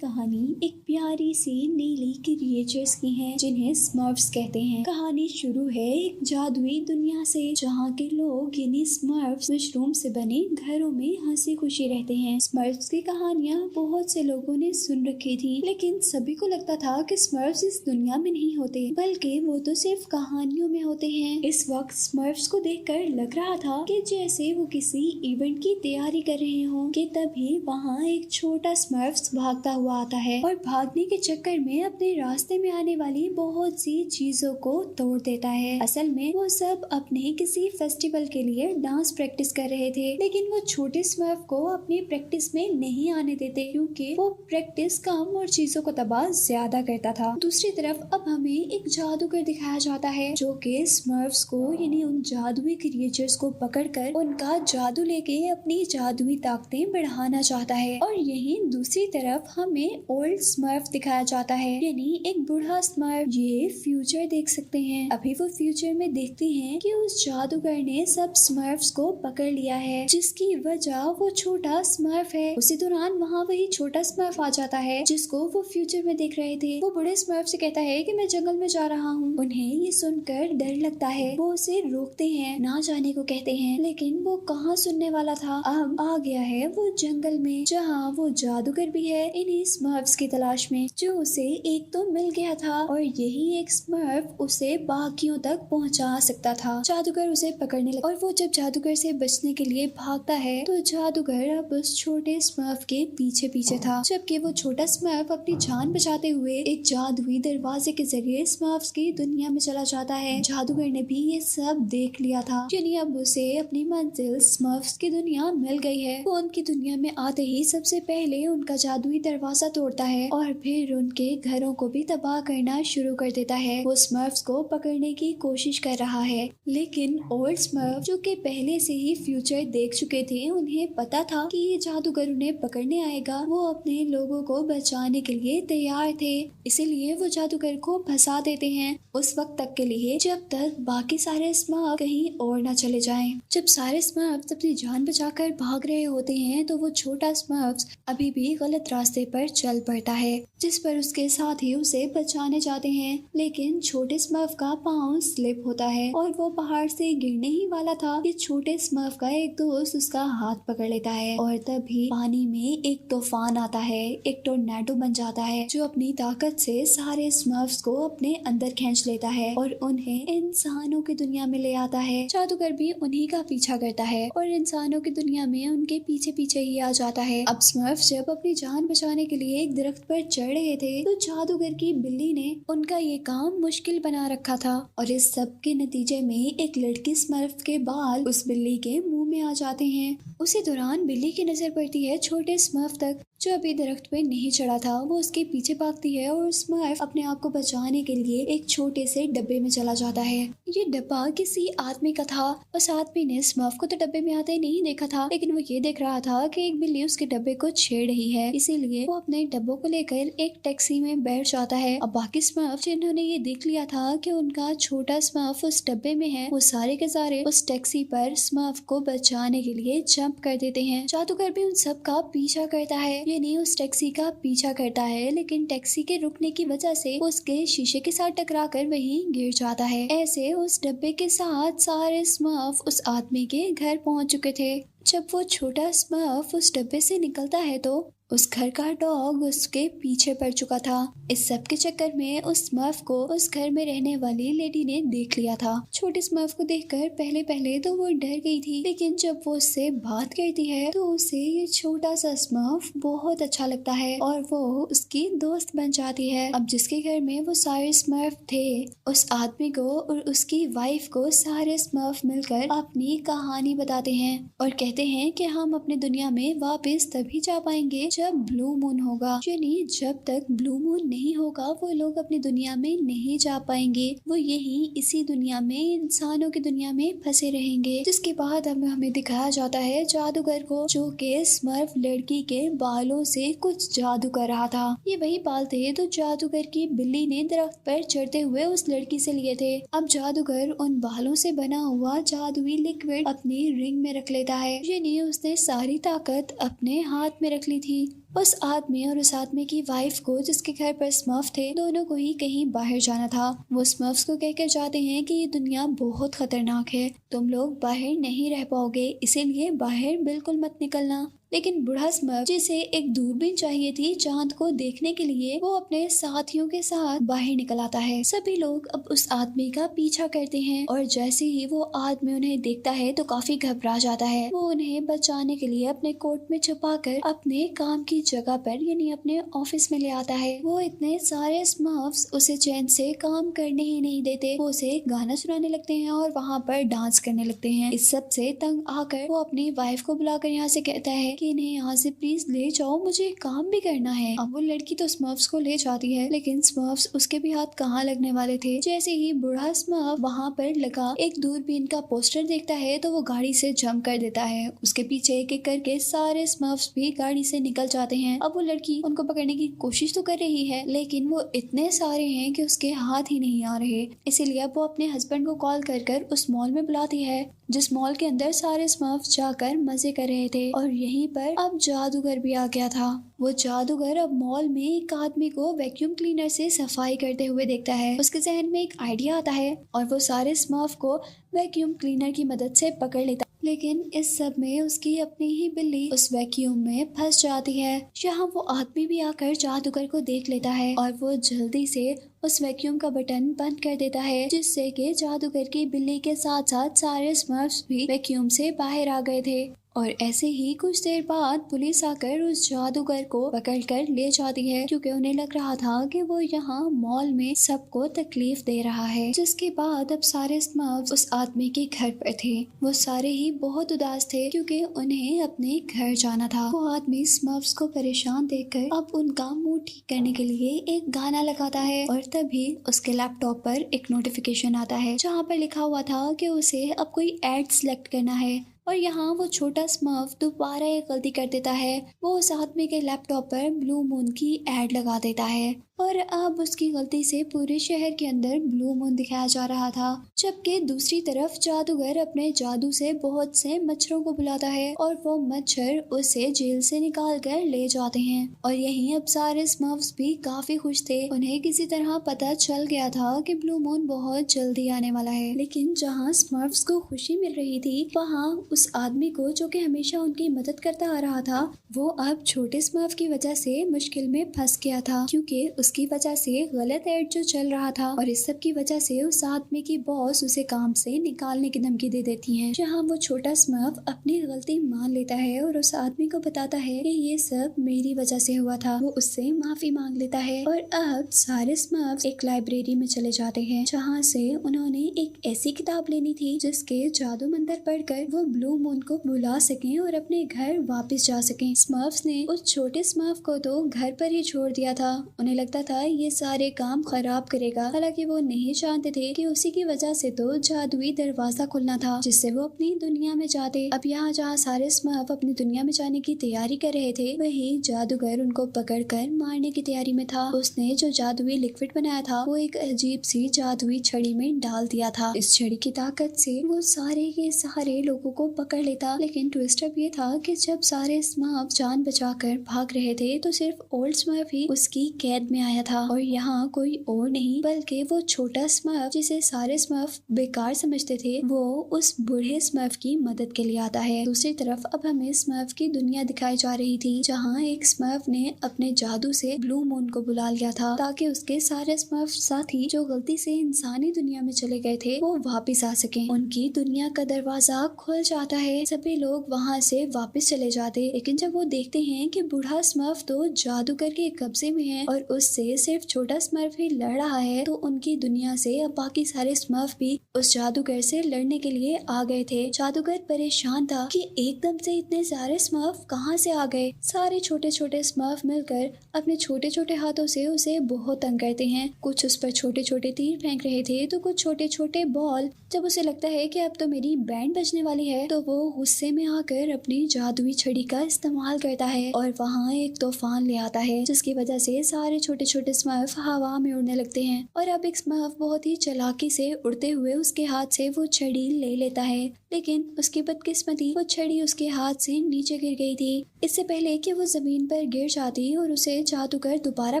कहानी एक प्यारी सी नीली क्रिएचर्स की है जिन्हें स्मर्फ्स कहते हैं। कहानी शुरू है एक जादुई दुनिया से जहाँ के लोग यानी स्मर्फ्स मशरूम से बने घरों में हंसी खुशी रहते हैं। स्मर्फ्स की कहानियाँ बहुत से लोगों ने सुन रखी थी, लेकिन सभी को लगता था कि स्मर्फ्स इस दुनिया में नहीं होते, बल्कि वो तो सिर्फ कहानियों में होते हैं। इस वक्त स्मर्फ्स को देखकर लग रहा था कि जैसे वो किसी इवेंट की तैयारी कर रहे हों कि तभी वहाँ एक छोटा स्मर्फ्स भागता हुआ आता है और भागने के चक्कर में अपने रास्ते में आने वाली बहुत सी चीजों को तोड़ देता है। असल में वो सब अपने किसी फेस्टिवल के लिए डांस प्रैक्टिस कर रहे थे, लेकिन वो छोटे स्मर्फ को अपनी प्रैक्टिस में नहीं आने देते क्योंकि वो प्रैक्टिस कम और चीजों को तबाह ज्यादा करता था। दूसरी तरफ अब हमें एक जादूगर दिखाया जाता है जो कि स्मर्फ्स को यानी उन जादुई क्रिएचर्स को पकड़कर उनका जादू लेके अपनी जादुई ताकतें बढ़ाना चाहता है। और यहीं दूसरी तरफ हमें ओल्ड स्मर्फ दिखाया जाता है यानी एक बूढ़ा स्मर्फ। ये फ्यूचर देख सकते हैं। अभी वो फ्यूचर में देखते हैं कि उस जादूगर ने सब स्मर्फ्स को पकड़ लिया है, जिसकी वजह वो छोटा स्मर्फ है। उसी दौरान वहाँ वही छोटा स्मर्फ आ जाता है जिसको वो फ्यूचर में देख रहे थे। वो बड़े स्मर्फ से कहता है कि मैं जंगल में जा रहा हूँ। उन्हें ये सुनकर डर लगता है, वो उसे रोकते हैं, ना जाने को कहते हैं, लेकिन वो कहाँ सुनने वाला था। अब आ गया है वो जंगल में जहाँ वो जादूगर भी है इन्हीं स्मर्फ्स की तलाश में, जो उसे एक तो मिल गया था और यही एक स्मर्फ उसे बाकियों तक पहुँचा सकता था। जादूगर उसे पकड़ने लगा और वो जब जादूगर से बचने के लिए भागता है तो जादूगर अब उस छोटे स्मर्फ के पीछे पीछे था, जबकि वो छोटा स्मर्फ अपनी जान बचाते हुए एक जादुई दरवाजे के जरिए स्मर्फ्स की दुनिया में चला जाता है। जादूगर ने भी ये सब देख लिया था, यानी अब उसे अपनी मंजिल स्मर्फ्स की दुनिया मिल गई है। वो उनकी दुनिया में आते ही सबसे पहले उनका जादुई दरवाजा तोड़ता है और फिर उनके घरों को भी तबाह करना शुरू कर देता है। वो स्मर्फ्स को पकड़ने की कोशिश कर रहा है, लेकिन ओल्ड स्मर्फ जो कि पहले से ही फ्यूचर देख चुके थे, उन्हें पता था कि ये जादूगर उन्हें पकड़ने आएगा। वो अपने लोगों को बचाने के लिए तैयार थे, इसीलिए वो जादूगर को फंसा देते हैं उस वक्त तक के लिए जब तक बाकी सारे स्मर्फ कहीं और न चले जाएं। जब सारे स्मर्फ्स अपनी जान बचाकर भाग रहे होते हैं तो वो छोटा स्मर्फ्स अभी भी गलत रास्ते पर चल पड़ता है, जिस पर उसके साथी उसे बचाने जाते हैं, लेकिन छोटे स्मर्फ का पाँव स्लिप होता है और वो पहाड़ से गिरने ही वाला था कि छोटे स्मर्फ का एक दोस्त उसका हाथ पकड़ लेता है और तभी पानी में एक तूफान आता है। एक टोर्नेडो बन जाता है जो अपनी ताकत से सारे स्मर्फ्स को अपने अंदर खींच लेता है और उन्हें इंसानों की दुनिया में ले आता है। जादूगर भी उन्हीं का पीछा करता है और इंसानों की दुनिया में उनके पीछे पीछे ही आ जाता है। अब स्मर्फ्स जब अपनी जान बचाने के लिए एक दरख्त पर चढ़ रहे थे तो जादूगर की बिल्ली ने उनका ये काम मुश्किल बना रखा था और इस सब के नतीजे में एक लड़की स्मर्फ के बाल उस बिल्ली के मुंह में आ जाते हैं। उसी दौरान बिल्ली की नजर पड़ती है छोटे स्मर्फ तक जो अभी दरख्त पे नहीं चढ़ा था। वो उसके पीछे भागती है और स्मर्फ अपने आप को बचाने के लिए एक छोटे से डब्बे में चला जाता है। ये डब्बा किसी आदमी का था। उस आदमी ने स्मर्फ को तो डब्बे में आते ही नहीं देखा था, लेकिन वो ये देख रहा था कि एक बिल्ली उसके डब्बे को छेड़ रही है, इसीलिए वो अपने डब्बों को लेकर एक टैक्सी में बैठ जाता है। अब बाकी स्मर्फ जिन्होंने ये देख लिया था कि उनका छोटा स्मर्फ उस डब्बे में है, वो सारे के सारे उस टैक्सी पर स्मर्फ को बचाने के लिए जंप कर देते हैं। जादूगर भी उन सब का पीछा करता है, यानी उस टैक्सी का पीछा करता है, लेकिन टैक्सी के रुकने की वजह से उसके शीशे के साथ टकराकर वहीं गिर जाता है। ऐसे उस डब्बे के साथ सारे स्मर्फ उस आदमी के घर पहुंच चुके थे। जब वो छोटा स्मर्फ उस डब्बे से निकलता है तो उस घर का डॉग उसके पीछे पड़ चुका था। इस सब के चक्कर में उस स्मर्फ को उस घर में रहने वाली लेडी ने देख लिया था। छोटे स्मर्फ को देखकर पहले पहले तो वो डर गई थी, लेकिन जब वो उससे बात करती है तो उसे ये छोटा सा स्मर्फ बहुत अच्छा लगता है और वो उसकी दोस्त बन जाती है। अब जिसके घर में वो सारे स्मर्फ थे, उस आदमी को और उसकी वाइफ को सारे स्मर्फ मिलकर अपनी कहानी बताते हैं और कहते हैं कि हम अपनी दुनिया में वापस तभी जा पाएंगे जब ब्लू मून होगा, यानी जब तक ब्लू मून नहीं होगा वो लोग अपनी दुनिया में नहीं जा पाएंगे। वो यही इसी दुनिया में इंसानों की दुनिया में फंसे रहेंगे। जिसके बाद अब हमें दिखाया जाता है जादूगर को जो कि स्मर्फ लड़की के बालों से कुछ जादू कर रहा था। ये वही बाल थे तो जादूगर की बिल्ली ने दरख्त पर चढ़ते हुए उस लड़की से लिए थे। अब जादूगर उन बालों से बना हुआ जादुई लिक्विड अपनी रिंग में रख लेता है, यानी उसने सारी ताकत अपने हाथ में रख ली थी। उस आदमी और उस आदमी की वाइफ को जिसके घर पर स्मर्फ थे, दोनों को ही कहीं बाहर जाना था। वो स्मर्फ्स को कहकर जाते हैं कि ये दुनिया बहुत खतरनाक है, तुम लोग बाहर नहीं रह पाओगे, इसीलिए बाहर बिल्कुल मत निकलना। लेकिन बूढ़ा स्मर्फ, जिसे एक दूरबीन चाहिए थी चांद को देखने के लिए, वो अपने साथियों के साथ बाहर निकल आता है। सभी लोग अब उस आदमी का पीछा करते हैं और जैसे ही वो आदमी उन्हें देखता है तो काफी घबरा जाता है। वो उन्हें बचाने के लिए अपने कोट में छुपाकर अपने काम की जगह पर यानी अपने ऑफिस में ले आता है। वो इतने सारे स्मर्फ्स उसे चैन से काम करने ही नहीं देते। वो उसे गाना सुनाने लगते हैं और वहाँ पर डांस करने लगते हैं। इस सब से तंग आकर वो अपनी वाइफ को बुलाकर यहाँ से कहता है कि इन्हें यहाँ से प्लीज ले जाओ, मुझे काम भी करना है। अब वो लड़की तो स्मर्फ्स को ले जाती है, लेकिन स्मर्फ्स उसके भी हाथ कहाँ लगने वाले थे। जैसे ही बूढ़ा स्मर्फ वहाँ पर लगा एक दूरबीन का पोस्टर देखता है तो वो गाड़ी से जंप कर देता है। उसके पीछे एक एक करके सारे स्मर्फ्स भी गाड़ी से निकल जाते हैं। अब वो लड़की उनको पकड़ने की कोशिश तो कर रही है, लेकिन वो इतने सारे हैं कि उसके हाथ ही नहीं आ रहे। इसीलिए अब वो अपने हस्बैंड को कॉल कर कर उस मॉल में बुलाती है, जिस मॉल के अंदर सारे स्मर्फ्स जाकर मजे कर रहे थे। और यहीं पर अब जादूगर भी आ गया था। वो जादूगर अब मॉल में एक आदमी को वैक्यूम क्लीनर से सफाई करते हुए देखता है। उसके जहन में एक आइडिया आता है और वो सारे स्मर्फ को वैक्यूम क्लीनर की मदद से पकड़ लेता है। लेकिन इस सब में उसकी अपनी ही बिल्ली उस वैक्यूम में फंस जाती है। यहाँ वो आदमी भी आकर जादूगर को देख लेता है और वो जल्दी से उस वैक्यूम का बटन बंद कर देता है, जिससे कि जादूगर की बिल्ली के साथ साथ सारे स्मर्फ्स भी वैक्यूम से बाहर आ गए थे। और ऐसे ही कुछ देर बाद पुलिस आकर उस जादूगर को पकड़कर ले जाती है, क्योंकि उन्हें लग रहा था कि वो यहाँ मॉल में सबको तकलीफ दे रहा है। जिसके बाद अब सारे स्मर्फ्स उस आदमी के घर पर थे। वो सारे ही बहुत उदास थे क्योंकि उन्हें अपने घर जाना था। वो आदमी स्मर्फ्स को परेशान देखकर अब उनका मूड ठीक करने के लिए एक गाना लगाता है और तभी उसके लैपटॉप पर एक नोटिफिकेशन आता है जहाँ पर लिखा हुआ था कि उसे अब कोई एड सिलेक्ट करना है। और यहाँ वो छोटा स्मर्फ दोबारा एक गलती कर देता है। वो उस आदमी के लैपटॉप पर ब्लू मून की एड लगा देता है और अब उसकी गलती से पूरे शहर के अंदर ब्लू मून दिखाया जा रहा था। जबकि दूसरी तरफ जादूगर अपने जादू से बहुत से मच्छरों को बुलाता है और वो मच्छर उसे जेल से निकाल कर ले जाते हैं। और यहीं अब सारे स्मर्फ्स भी काफी खुश थे। उन्हें किसी तरह पता चल गया था कि ब्लू मून बहुत जल्दी आने वाला है। लेकिन जहाँ स्मर्फ्स को खुशी मिल रही थी, वहाँ उस आदमी को जो कि हमेशा उनकी मदद करता आ रहा था, वो अब छोटे स्मर्फ की वजह से मुश्किल में फंस गया था, क्योंकि उसकी वजह से गलत एड जो चल रहा था और इस सब की वजह से उस आदमी की बॉस उसे काम से निकालने की धमकी दे देती है। जहाँ वो छोटा स्मर्फ अपनी गलती मान लेता है और उस आदमी को बताता है कि ये सब मेरी वजह से हुआ था। वो उससे माफी मांग लेता है और अब सारे स्मर्फ एक लाइब्रेरी में चले जाते हैं, जहाँ से उन्होंने एक ऐसी किताब लेनी थी जिसके जादू मंत्र पढ़कर वो ब्लू मून को बुला सकें और अपने घर वापस जा सकें। स्मर्फ्स ने उस छोटे स्मर्फ को तो घर पर ही छोड़ दिया था। उन्हें लगता था ये सारे काम खराब करेगा, हालांकि वो नहीं जानते थे कि उसी की वजह से तो जादुई दरवाजा खुलना था जिससे वो अपनी दुनिया में जाते। अब यहाँ जहाँ सारे स्मर्फ अपनी दुनिया में जाने की तैयारी कर रहे थे, वही जादूगर उनको पकड़कर मारने की तैयारी में था। उसने जो जादुई लिक्विड बनाया था वो एक अजीब सी जादुई छड़ी में डाल दिया था। इस छड़ी की ताकत से वो सारे के सारे लोगों को पकड़ लेता। लेकिन ट्विस्ट अब ये था कि जब सारे स्मर्फ जान बचाकर भाग रहे थे तो सिर्फ ओल्ड स्मर्फ ही उसकी कैद में आया था। और यहाँ कोई और नहीं बल्कि वो छोटा स्मर्फ जिसे सारे स्मर्फ बेकार समझते थे, वो उस बूढ़े स्मर्फ की मदद के लिए आता है। दूसरी तरफ अब हमें स्मर्फ की दुनिया दिखाई जा रही थी, जहाँ एक स्मर्फ ने अपने जादू से ब्लू मून को बुला लिया था ताकि उसके सारे स्मर्फ साथी जो गलती से इंसानी दुनिया में चले गए थे वो वापिस आ सके। उनकी दुनिया का दरवाजा खुल जाता है, सभी लोग वहाँ से वापस चले जाते। लेकिन जब वो देखते हैं कि बूढ़ा स्मर्फ तो जादूगर के कब्जे में है और उससे सिर्फ छोटा स्मर्फ ही लड़ रहा है, तो उनकी दुनिया से अब बाकी सारे स्मर्फ भी उस जादूगर से लड़ने के लिए आ गए थे। जादूगर परेशान था कि एकदम से इतने सारे स्मर्फ कहाँ से आ गए। सारे छोटे छोटे स्मर्फ मिलकर अपने छोटे छोटे हाथों से उसे बहुत तंग करते हैं। कुछ उस पर छोटे छोटे तीर फेंक रहे थे तो कुछ छोटे छोटे बॉल। जब उसे लगता है कि अब तो मेरी बैंड बजने वाली है, तो वो गुस्से में आकर अपनी जादुई छड़ी का इस्तेमाल करता है और वहाँ एक तूफान ले आता है, जिसकी वजह से सारे छोटे छोटे छोटे स्मर्फ हवा में उड़ने लगते हैं और अब एक स्मर्फ बहुत ही चालाकी से उड़ते हुए उसके हाथ से वो छड़ी ले लेता है, लेकिन उसकी बदकिस्मती वो छड़ी उसके हाथ से नीचे गिर गई थी। इससे पहले कि वो जमीन पर गिर जाती और उसे जादूगर दोबारा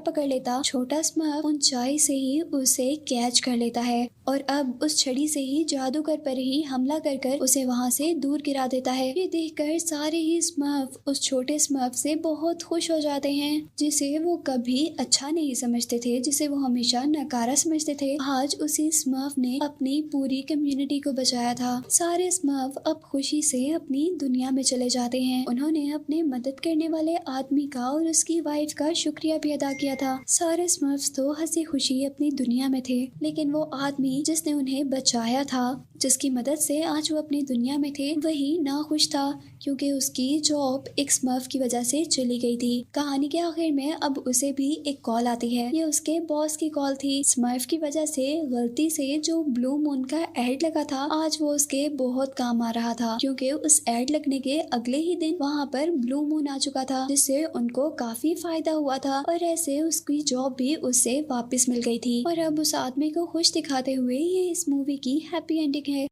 पकड़ लेता, छोटा स्मर्फ ऊंचाई से ही उसे कैच कर लेता है और अब उस छड़ी से ही जादूगर पर ही हमला कर कर उसे वहाँ से दूर गिरा देता है। ये देखकर सारे ही स्मर्फ उस छोटे स्मर्फ से बहुत खुश हो जाते हैं, जिसे वो कभी अच्छा नहीं समझते थे, जिसे वो हमेशा नकारा समझते थे। आज उसी स्मर्फ ने अपनी पूरी कम्युनिटी को बचाया था। सारे स्मर्फ अब खुशी से अपनी दुनिया में चले जाते हैं। उन्होंने अपने मदद करने वाले आदमी का और उसकी वाइफ का शुक्रिया भी अदा किया था। सारे स्मर्फ्स तो हंसी खुशी अपनी दुनिया में थे, लेकिन वो आदमी जिसने उन्हें बचाया था, जिसकी मदद से आज वो अपनी दुनिया में थे, वही नाखुश था क्योंकि उसकी जॉब एक स्मर्फ की वजह से चली गई थी। कहानी के आखिर में अब उसे भी एक कॉल आती है। ये उसके बॉस की कॉल थी। स्मर्फ की वजह से गलती से जो ब्लू मून का एड लगा था, आज वो उसके बहुत काम आ रहा था क्योंकि उस एड लगने के अगले ही दिन वहाँ पर ब्लू मून आ चुका था, जिससे उनको काफी फायदा हुआ था और ऐसे उसकी जॉब भी उससे वापस मिल गई थी। और अब उस आदमी को खुश दिखाते हुए ये इस मूवी की हैप्पी एंडिंग है।